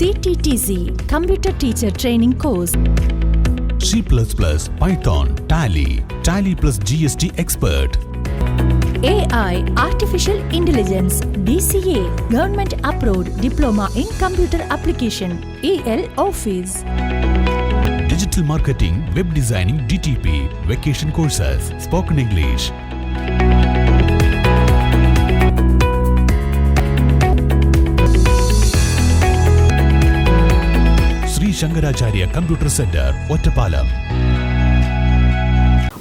CTTC Computer Teacher Training Course. C++, Python, Tally plus GST Expert. AI Artificial Intelligence DCA Government Approved Diploma in Computer Application EL Office. Digital Marketing, Web Designing DTP, Vacation Courses, Spoken English. Sri Shankaracharya Computer Center, Ottapalam.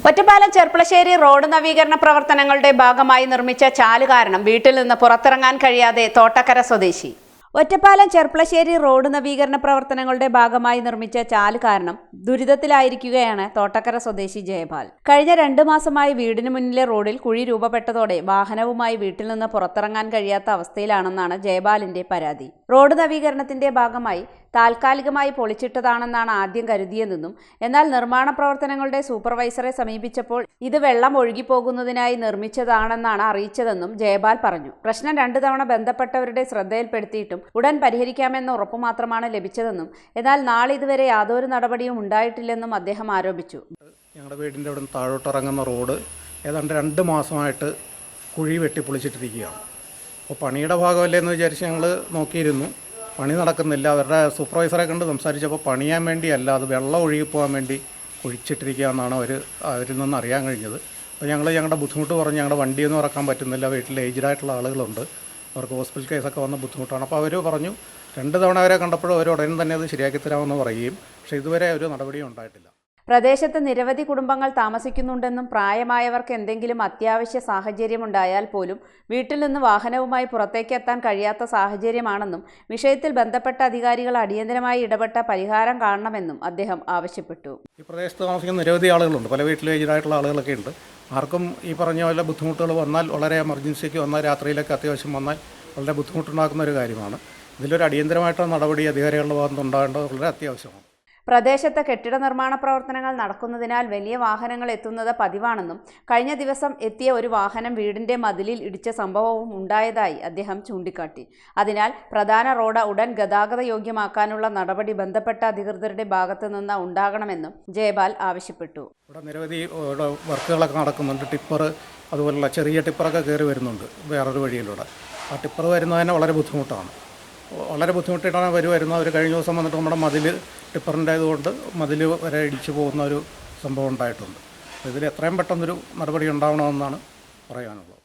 Ottapalam Cherpulassery road നവീകരണ പ്രവർത്തനങ്ങളുടെ ഭാഗമായി നിർമ്മിച്ച ചാല് കാരണം വീട്ടിൽ നിന്ന് പുറത്തിറങ്ങാൻ കഴിയാതെ തോട്ടക്കര സ്വദേശി. ഒറ്റപ്പാലം ചെർപ്പളശ്ശേരി റോഡ് നവീകരണ പ്രവർത്തനങ്ങളുടെ ഭാഗമായി നിർമ്മിച്ച ചാല് കാരണം ദുരിതത്തിലായിരിക്കുകയാണ് തോട്ടക്കര സ്വദേശി ജയപാൽ. കഴിഞ്ഞ 2 മാസമായി വീടിന് മുന്നിലെ റോഡിൽ കുഴി രൂപപ്പെട്ടതോടെ വാഹനവുമായി വീട്ടിൽ നിന്ന് പുറത്തിറങ്ങാൻ കഴിയാത്ത അവസ്ഥയിലാണെന്നാണ് ജയപാലിന്റെ പരാതി. റോഡ് നവീകരണത്തിന്റെ ഭാഗമായി താൽക്കാലികമായി പൊളിച്ചിട്ടതാണെന്നാണ് ആദ്യം കരുതിയതെന്നും എന്നാൽ നിർമ്മാണ പ്രവർത്തനങ്ങളുടെ സൂപ്പർവൈസറെ സമീപിച്ചപ്പോൾ ഇത് വെള്ളം ഒഴുകിപ്പോകുന്നതിനായി നിർമ്മിച്ചതാണെന്നാണ് അറിയിച്ചതെന്നും ജയപാൽ പറഞ്ഞു. പ്രശ്നം 2 തവണ ബന്ധപ്പെട്ടവരുടെ ശ്രദ്ധയിൽപ്പെടുത്തിയിട്ടും ഉടൻ പരിഹരിക്കാമെന്ന ഉറപ്പു മാത്രമാണ് ലഭിച്ചതെന്നും എന്നാൽ നാളിതുവരെ യാതൊരു നടപടിയും ഉണ്ടായിട്ടില്ലെന്നും അദ്ദേഹം ആരോപിച്ചു. ഞങ്ങളുടെ വീടിൻ്റെ അവിടെ നിന്ന് താഴോട്ടിറങ്ങുന്ന റോഡ് ഏതാണ്ട് 2 മാസമായിട്ട് കുഴി വെട്ടി പൊളിച്ചിട്ടിരിക്കുകയാണ്. അപ്പോൾ പണിയുടെ ഭാഗമല്ലേ എന്ന് വിചാരിച്ച് ഞങ്ങൾ നോക്കിയിരുന്നു. പണി നടക്കുന്നില്ല. അവരുടെ സൂപ്പർവൈസറെ കണ്ട് സംസാരിച്ചപ്പോൾ പണിയാൻ വേണ്ടിയല്ല, അത് വെള്ളം ഒഴുകിപ്പോകാൻ വേണ്ടി കുഴിച്ചിട്ടിരിക്കുക എന്നാണ് അവരിൽ നിന്ന് അറിയാൻ കഴിഞ്ഞത്. അപ്പോൾ ഞങ്ങളുടെ ബുദ്ധിമുട്ട് പറഞ്ഞ് ഞങ്ങളുടെ വണ്ടിയൊന്നും ഇറക്കാൻ പറ്റുന്നില്ല, വീട്ടിൽ ഏജ്ഡായിട്ടുള്ള ആളുകളുണ്ട്, അവർക്ക് ഹോസ്പിറ്റൽ കേസൊക്കെ വന്ന ബുദ്ധിമുട്ടാണ്. അപ്പോൾ അവർ പറഞ്ഞു 2 തവണ അവരെ കണ്ടപ്പോഴും അവർ ഉടനെ തന്നെ അത് ശരിയാക്കി തരാമെന്ന് പറയുകയും പക്ഷേ ഇതുവരെ ഒരു നടപടിയും ഉണ്ടായിട്ടില്ല. പ്രദേശത്ത് നിരവധി കുടുംബങ്ങൾ താമസിക്കുന്നുണ്ടെന്നും പ്രായമായവർക്ക് എന്തെങ്കിലും അത്യാവശ്യ സാഹചര്യമുണ്ടായാൽ പോലും വീട്ടിൽ നിന്ന് വാഹനവുമായി പുറത്തേക്ക് എത്താൻ കഴിയാത്ത സാഹചര്യമാണെന്നും വിഷയത്തിൽ ബന്ധപ്പെട്ട അധികാരികൾ അടിയന്തരമായി ഇടപെട്ട പരിഹാരം കാണണമെന്നും അദ്ദേഹം ആവശ്യപ്പെട്ടു. ഈ പ്രദേശത്ത് താമസിക്കുന്ന നിരവധി ആളുകളുണ്ട്, പല വീട്ടിലും ഏജ്ഡായിട്ടുള്ള ആളുകളൊക്കെ ഉണ്ട്. ആർക്കും ഈ പറഞ്ഞ പോലെ ബുദ്ധിമുട്ടുകൾ വന്നാൽ, വളരെ എമർജൻസിക്ക് വന്നാൽ, രാത്രിയിലൊക്കെ അത്യാവശ്യം വന്നാൽ വളരെ ബുദ്ധിമുട്ടുണ്ടാക്കുന്ന ഒരു കാര്യമാണ്. ഇതിലൊരു അടിയന്തരമായിട്ടുള്ള നടപടി അധികാരികളുടെ ഭാഗത്ത് ഉണ്ടാകേണ്ടത് വളരെ അത്യാവശ്യമാണ്. പ്രദേശത്ത് കെട്ടിട നിർമ്മാണ പ്രവർത്തനങ്ങൾ നടക്കുന്നതിനാൽ വലിയ വാഹനങ്ങൾ എത്തുന്നത് പതിവാണെന്നും കഴിഞ്ഞ ദിവസം എത്തിയ ഒരു വാഹനം വീടിന്റെ മതിലിൽ ഇടിച്ച സംഭവവും ഉണ്ടായതായി അദ്ദേഹം ചൂണ്ടിക്കാട്ടി. അതിനാൽ പ്രധാന റോഡ് ഉടൻ ഗതാഗത യോഗ്യമാക്കാനുള്ള നടപടി ബന്ധപ്പെട്ട അധികൃതരുടെ ഭാഗത്തു നിന്ന് ഉണ്ടാകണമെന്നും ജയപാൽ ആവശ്യപ്പെട്ടു. ഇവിടെ നിരവധി വർക്കുകളൊക്കെ നടക്കുന്നുണ്ട്. ടിപ്പർ, അതുപോലുള്ള ചെറിയ ടിപ്പറൊക്കെ കയറി വരുന്നുണ്ട് വേറൊരു വഴിയിലൂടെ. ആ ടിപ്പർ വരുന്നതിന് വളരെ ബുദ്ധിമുട്ടാണ്. വളരെ ബുദ്ധിമുട്ടിയിട്ടാണ് വരുന്നത്. അവർ കഴിഞ്ഞ ദിവസം വന്നിട്ട് നമ്മുടെ മതിൽ ടിപ്പറിൻ്റേതുകൊണ്ട് മതിൽ വരെ ഇടിച്ചു പോകുന്ന ഒരു സംഭവം ഉണ്ടായിട്ടുണ്ട്. ഇതിൽ എത്രയും പെട്ടെന്നൊരു നടപടി ഉണ്ടാവണമെന്നാണ് പറയാനുള്ളത്.